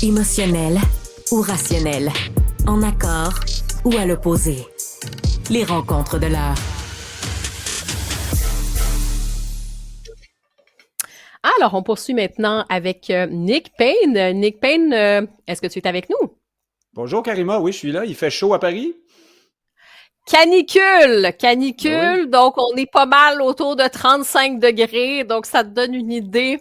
Émotionnel ou rationnel, en accord ou à l'opposé. Les rencontres de l'heure. Alors, on poursuit maintenant avec Nick Payne. Nick Payne, est-ce que tu es avec nous? Bonjour Karima, oui, je suis là. Il fait chaud à Paris? Canicule! Ben oui. Canicule, donc on est pas mal autour de 35 degrés, donc ça te donne une idée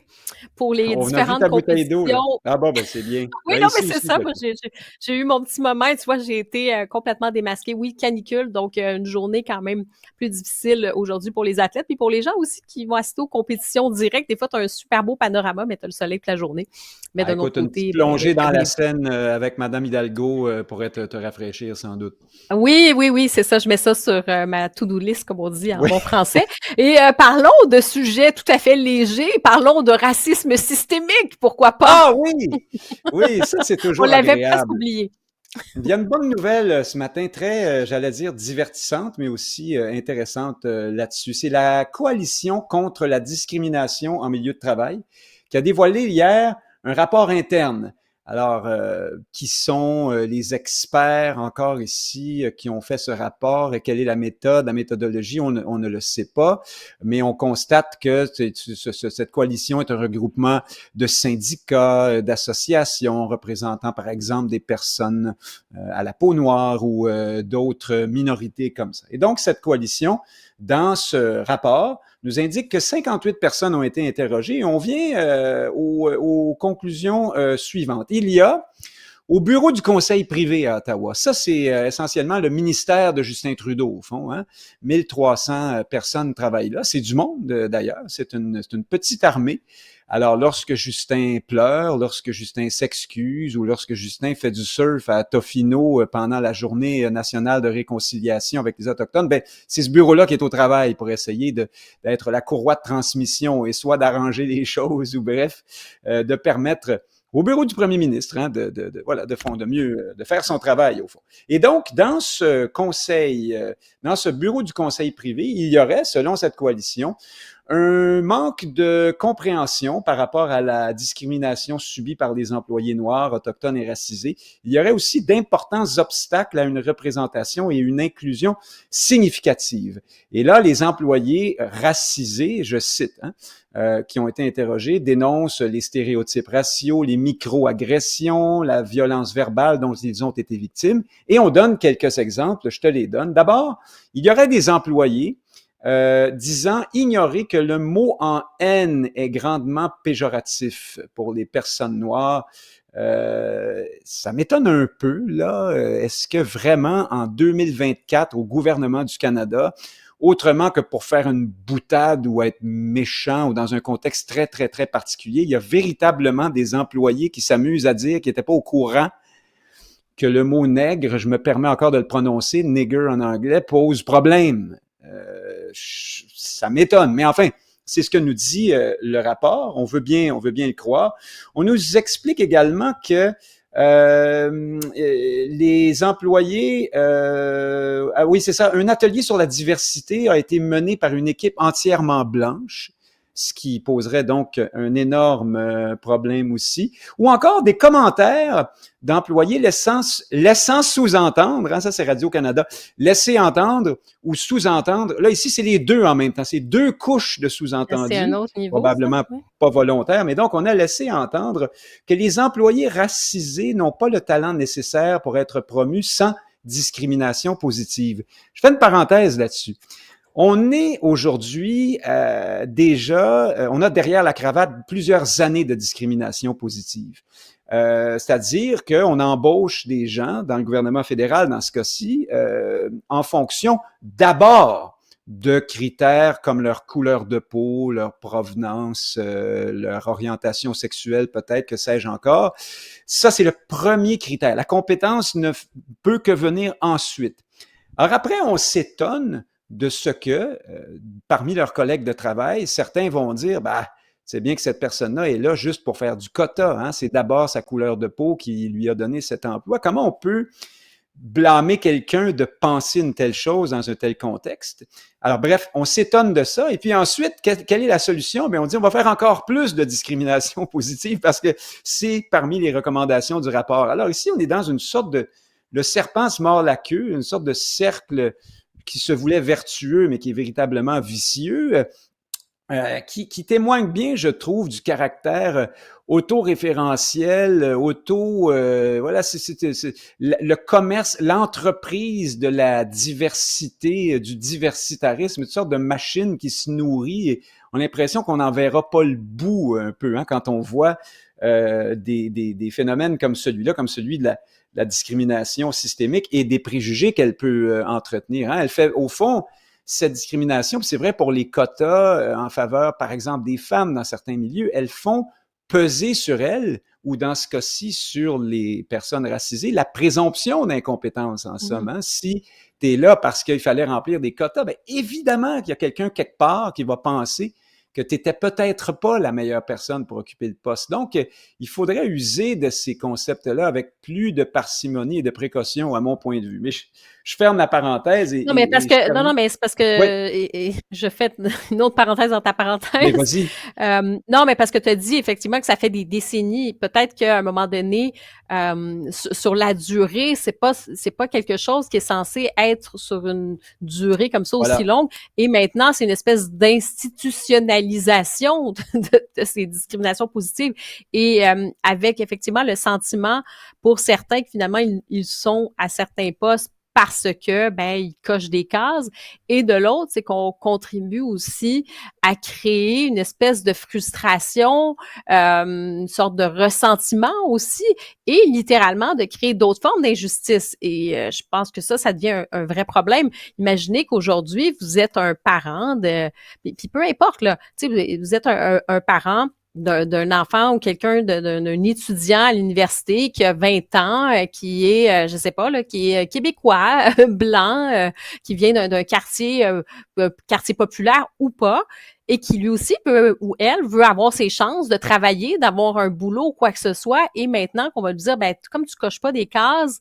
pour les On a vu différentes ta bouteille d'eau, là. compétitions. Ah bon, ben c'est bien. Oui, Ben non, mais ici c'est aussi, ça. fait Moi, chaud. j'ai eu mon petit moment. Tu vois, j'ai été complètement démasquée. Oui, canicule, donc une journée quand même plus difficile aujourd'hui pour les athlètes, puis pour les gens aussi qui vont assister aux compétitions directes. Des fois, tu as un super beau panorama, mais tu as le soleil toute la journée. Mais Ah, d'un autre écoute, une petite côté, ben, plongée dans très la bien. Seine avec Madame Hidalgo pourrait te rafraîchir sans doute. Oui, oui, oui, c'est ça. Je mets ça sur ma to-do list, comme on dit en Oui, bon français. Et parlons de sujets tout à fait légers. Parlons de racisme systémique, pourquoi pas? ah oui! Oui, ça c'est On toujours l'avait presque agréable. oublié. Il y a une bonne nouvelle ce matin, très, j'allais dire, divertissante, mais aussi intéressante là-dessus. C'est la Coalition contre la discrimination en milieu de travail qui a dévoilé hier un rapport interne. Alors, qui sont les experts encore ici qui ont fait ce rapport et quelle est la méthode, la méthodologie, on ne le sait pas, mais on constate que cette coalition est un regroupement de syndicats, d'associations représentant par exemple des personnes à la peau noire ou d'autres minorités comme ça. Et donc, cette coalition, dans ce rapport, nous indique que 58 personnes ont été interrogées et on vient aux conclusions suivantes. Il y a au bureau du conseil privé à Ottawa, ça c'est essentiellement le ministère de Justin Trudeau au fond, hein? 1300 personnes travaillent là, c'est du monde d'ailleurs, c'est une petite armée. Alors, lorsque Justin pleure, lorsque Justin s'excuse ou lorsque Justin fait du surf à Tofino pendant la journée nationale de réconciliation avec les Autochtones, ben, c'est ce bureau-là qui est au travail pour essayer d'être la courroie de transmission et soit d'arranger les choses ou bref, de permettre au bureau du premier ministre, hein, voilà, de mieux, de faire son travail au fond. Et donc, dans ce conseil, dans ce bureau du conseil privé, il y aurait, selon cette coalition, un manque de compréhension par rapport à la discrimination subie par les employés noirs, autochtones et racisés. Il y aurait aussi d'importants obstacles à une représentation et une inclusion significative. Et là, les employés racisés, je cite, hein, qui ont été interrogés, dénoncent les stéréotypes raciaux, les micro-agressions, la violence verbale dont ils ont été victimes. Et on donne quelques exemples, je te les donne. D'abord, il y aurait des employés disant ignorer que le mot en haine est grandement péjoratif pour les personnes noires. Ça m'étonne un peu, là. Est-ce que vraiment, en 2024, au gouvernement du Canada, autrement que pour faire une boutade ou être méchant ou dans un contexte très, très, très particulier, il y a véritablement des employés qui s'amusent à dire qu'ils n'étaient pas au courant que le mot nègre, je me permets encore de le prononcer, nigger en anglais, pose problème. Ça m'étonne, mais enfin, c'est ce que nous dit le rapport. On veut bien le croire. On nous explique également que les employés, ah oui, c'est ça, un atelier sur la diversité a été mené par une équipe entièrement blanche, ce qui poserait donc un énorme problème aussi. Ou encore des commentaires d'employés laissant sous-entendre, hein, ça c'est Radio-Canada, laisser entendre ou sous-entendre. Là, ici, c'est les deux en même temps. C'est deux couches de C'est un sous-entendus, autre niveau, ça? probablement Oui. pas volontaires, mais donc on a laissé entendre que les employés racisés n'ont pas le talent nécessaire pour être promus sans discrimination positive. Je fais une parenthèse là-dessus. On est aujourd'hui déjà, on a derrière la cravate plusieurs années de discrimination positive. C'est-à-dire qu'on embauche des gens dans le gouvernement fédéral, dans ce cas-ci, en fonction d'abord de critères comme leur couleur de peau, leur provenance, leur orientation sexuelle peut-être, que sais-je encore. Ça, c'est le premier critère. La compétence ne peut que venir ensuite. Alors après, on s'étonne de ce que, parmi leurs collègues de travail, certains vont dire, bah, c'est bien que cette personne-là est là juste pour faire du quota. Hein? C'est d'abord sa couleur de peau qui lui a donné cet emploi. Comment on peut blâmer quelqu'un de penser une telle chose dans un tel contexte. Alors bref, on s'étonne de ça. Et puis ensuite, quelle est la solution? Bien, on dit on va faire encore plus de discrimination positive parce que c'est parmi les recommandations du rapport. Alors ici, on est dans une sorte de... Le serpent se mord la queue, une sorte de cercle qui se voulait vertueux, mais qui est véritablement vicieux. Qui témoigne bien, je trouve, du caractère autoréférentiel, voilà, c'est le commerce, l'entreprise de la diversité, du diversitarisme, une sorte de machine qui se nourrit. Et on a l'impression qu'on n'en verra pas le bout un peu, hein, quand on voit des phénomènes comme celui-là, comme celui de la discrimination systémique et des préjugés qu'elle peut entretenir. Hein. Elle fait, au fond, cette discrimination, puis c'est vrai pour les quotas en faveur, par exemple, des femmes dans certains milieux, elles font peser sur elles, ou dans ce cas-ci, sur les personnes racisées, la présomption d'incompétence, en somme. Hein? Si tu es là parce qu'il fallait remplir des quotas, bien évidemment qu'il y a quelqu'un quelque part qui va penser que tu n'étais peut-être pas la meilleure personne pour occuper le poste. Donc, il faudrait user de ces concepts-là avec plus de parcimonie et de précaution, à mon point de vue. Mais je ferme la parenthèse. Non, mais parce que, non, mais c'est parce que, Oui. et je fais une autre parenthèse dans ta Mais parenthèse. vas-y. Non, mais parce que tu as dit effectivement que ça fait des décennies. Peut-être qu'à un moment donné, sur la durée, c'est pas quelque chose qui est censé être sur une durée comme ça aussi Voilà. longue. Et maintenant, c'est une espèce d'institutionnalisation de ces discriminations positives. Et avec effectivement le sentiment pour certains que finalement ils sont à certains postes parce que ils cochent des cases, et de l'autre, c'est qu'on contribue aussi à créer une espèce de frustration, une sorte de ressentiment aussi, et littéralement de créer d'autres formes d'injustice. Et je pense que ça devient un vrai problème. Imaginez qu'aujourd'hui, vous êtes un parent puis peu importe, là, tu sais, vous êtes un parent d'un enfant ou quelqu'un d'un étudiant à l'université qui a 20 ans, qui est, je sais pas, là, qui est québécois, blanc, qui vient d'un quartier populaire ou pas, et qui lui aussi peut, ou elle, veut avoir ses chances de travailler, d'avoir un boulot ou quoi que ce soit, et maintenant qu'on va lui dire, comme tu coches pas des cases,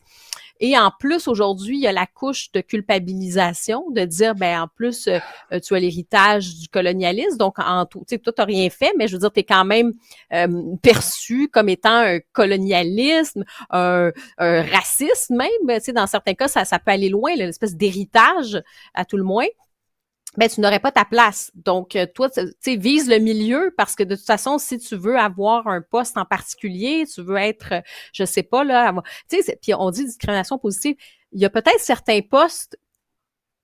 et en plus, aujourd'hui, il y a la couche de culpabilisation, de dire, en plus, tu as l'héritage du colonialisme, donc, tu sais, toi, t'as rien fait, mais je veux dire, t'es quand même perçu comme étant un colonialisme, un racisme même, tu sais, dans certains cas, ça peut aller loin, là, l'espèce d'héritage, à tout le moins. Tu n'aurais pas ta place. Donc, toi, tu sais, vise le milieu, parce que de toute façon, si tu veux avoir un poste en particulier, tu veux être, je sais pas, là, tu sais, puis on dit discrimination positive, il y a peut-être certains postes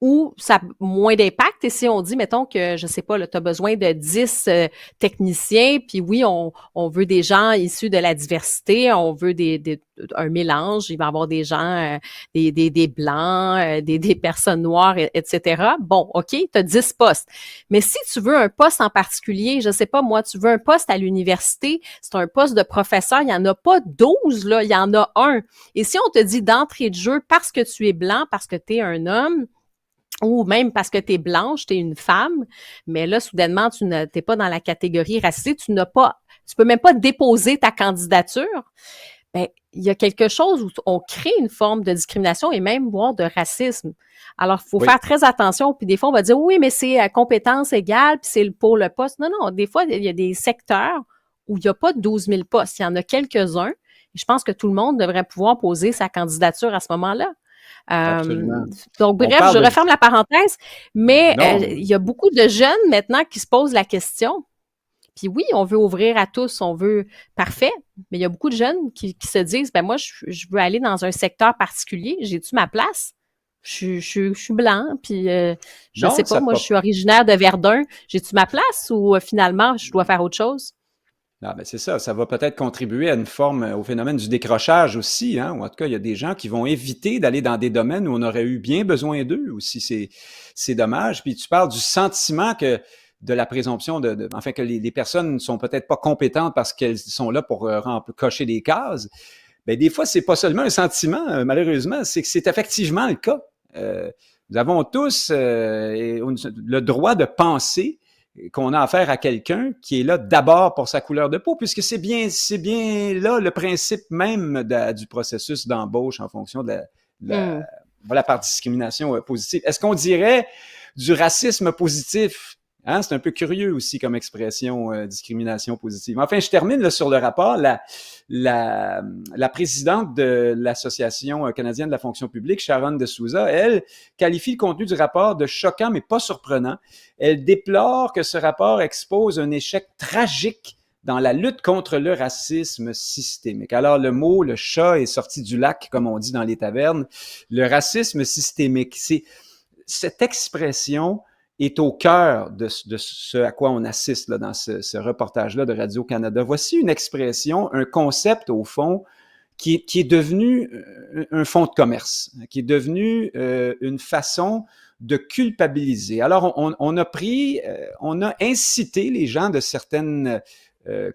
où ça a moins d'impact. Et si on dit, mettons que, je sais pas, là, tu as besoin de 10 techniciens, puis oui, on veut des gens issus de la diversité, on veut un mélange, il va y avoir des gens, des blancs, des personnes noires, etc. Bon, OK, tu as 10 postes. Mais si tu veux un poste en particulier, je sais pas moi, tu veux un poste à l'université, c'est un poste de professeur, il y en a pas 12, là, il y en a un. Et si on te dit d'entrée de jeu, parce que tu es blanc, parce que tu es un homme, ou même parce que t'es blanche, t'es une femme, mais là, soudainement, t'es pas dans la catégorie racisée, tu peux même pas déposer ta candidature. Il y a quelque chose où on crée une forme de discrimination et même voire de racisme. Alors, il faut faire très attention. Puis des fois, on va dire, oui, mais c'est à compétence égale, puis c'est pour le poste. Non, des fois, il y a des secteurs où il n'y a pas 12 000 postes. Il y en a quelques-uns. Et je pense que tout le monde devrait pouvoir poser sa candidature à ce moment-là. Donc, bref, je referme la parenthèse, mais il y a beaucoup de jeunes maintenant qui se posent la question. Puis oui, on veut ouvrir à tous, on veut parfait, mais il y a beaucoup de jeunes qui se disent, moi, je veux aller dans un secteur particulier, j'ai-tu ma place? Je suis blanc, puis je sais pas, moi, je suis originaire de Verdun, j'ai-tu ma place ou finalement, je dois faire autre chose? Non, c'est ça. Ça va peut-être contribuer à une forme, au phénomène du décrochage aussi, hein? Ou en tout cas, il y a des gens qui vont éviter d'aller dans des domaines où on aurait eu bien besoin d'eux aussi. C'est dommage. Puis tu parles du sentiment de la présomption enfin, que les personnes ne sont peut-être pas compétentes parce qu'elles sont là pour cocher des cases. Des fois, c'est pas seulement un sentiment, malheureusement, c'est que c'est effectivement le cas. Nous avons tous le droit de penser qu'on a affaire à quelqu'un qui est là d'abord pour sa couleur de peau, puisque c'est bien là le principe même du processus d'embauche en fonction de voilà, par discrimination positive. Est-ce qu'on dirait du racisme positif? Hein, c'est un peu curieux aussi comme expression, discrimination positive. Enfin, je termine là, sur le rapport. La présidente de l'Association canadienne de la fonction publique, Sharon de Souza, elle qualifie le contenu du rapport de choquant, mais pas surprenant. Elle déplore que ce rapport expose un échec tragique dans la lutte contre le racisme systémique. Alors, le chat est sorti du lac, comme on dit dans les tavernes. Le racisme systémique, c'est cette expression est au cœur de ce à quoi on assiste là, dans ce reportage-là de Radio-Canada. Voici une expression, un concept, au fond, qui est devenu un fonds de commerce, qui est devenu une façon de culpabiliser. Alors, on a incité les gens de certaines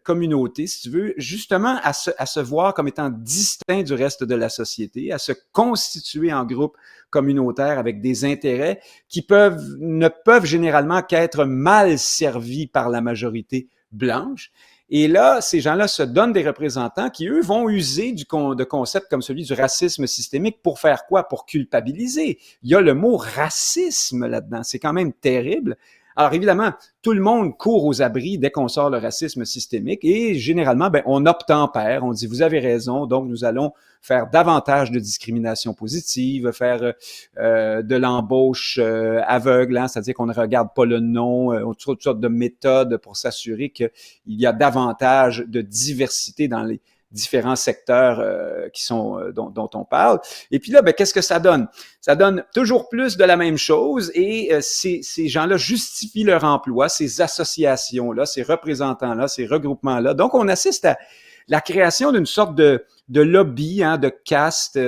communautés, si tu veux, justement à se voir comme étant distincts du reste de la société, à se constituer en groupe communautaire avec des intérêts qui ne peuvent généralement qu'être mal servis par la majorité blanche. Et là, ces gens-là se donnent des représentants qui, eux, vont user de concepts comme celui du racisme systémique pour faire quoi? Pour culpabiliser. Il y a le mot racisme là-dedans. C'est quand même terrible. Alors évidemment, tout le monde court aux abris dès qu'on sort le racisme systémique et généralement, on obtempère, on dit vous avez raison, donc nous allons faire davantage de discrimination positive, faire de l'embauche aveugle, hein, c'est-à-dire qu'on ne regarde pas le nom, toutes sortes de méthodes pour s'assurer qu'il y a davantage de diversité dans les différents secteurs qui sont dont on parle. Et puis là, qu'est-ce que ça donne? Ça donne toujours plus de la même chose et ces gens-là justifient leur emploi, ces associations-là, ces représentants-là, ces regroupements-là. Donc, on assiste à la création d'une sorte de lobby, hein, de caste,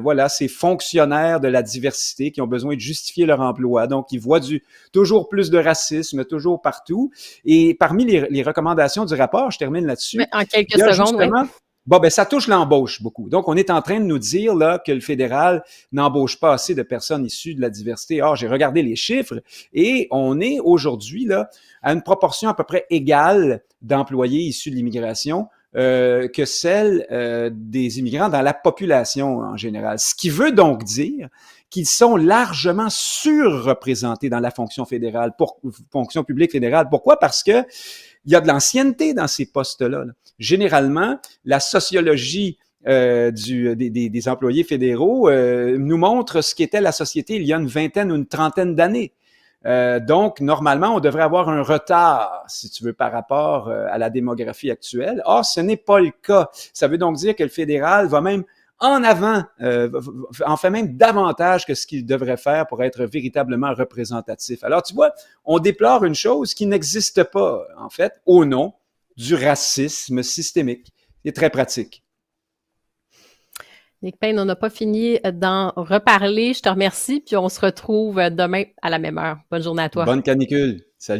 voilà, ces fonctionnaires de la diversité qui ont besoin de justifier leur emploi. Donc, ils voient toujours plus de racisme, toujours partout. Et parmi les recommandations du rapport, je termine là-dessus. Mais en quelques secondes, oui. Ça touche l'embauche beaucoup. Donc, on est en train de nous dire là que le fédéral n'embauche pas assez de personnes issues de la diversité. Or, j'ai regardé les chiffres et on est aujourd'hui là à une proportion à peu près égale d'employés issus de l'immigration que celle des immigrants dans la population en général. Ce qui veut donc dire qu'ils sont largement surreprésentés dans la fonction fédérale, fonction publique fédérale. Pourquoi? Parce que il y a de l'ancienneté dans ces postes-là. Généralement, la sociologie des employés fédéraux nous montre ce qu'était la société il y a une vingtaine ou une trentaine d'années. Donc, normalement, on devrait avoir un retard, si tu veux, par rapport à la démographie actuelle. Or, ce n'est pas le cas. Ça veut donc dire que le fédéral va même en avant, en fait même davantage que ce qu'il devrait faire pour être véritablement représentatif. Alors, tu vois, on déplore une chose qui n'existe pas, en fait, au nom du racisme systémique. C'est très pratique. Nick Payne, on n'a pas fini d'en reparler. Je te remercie, puis on se retrouve demain à la même heure. Bonne journée à toi. Bonne canicule. Salut.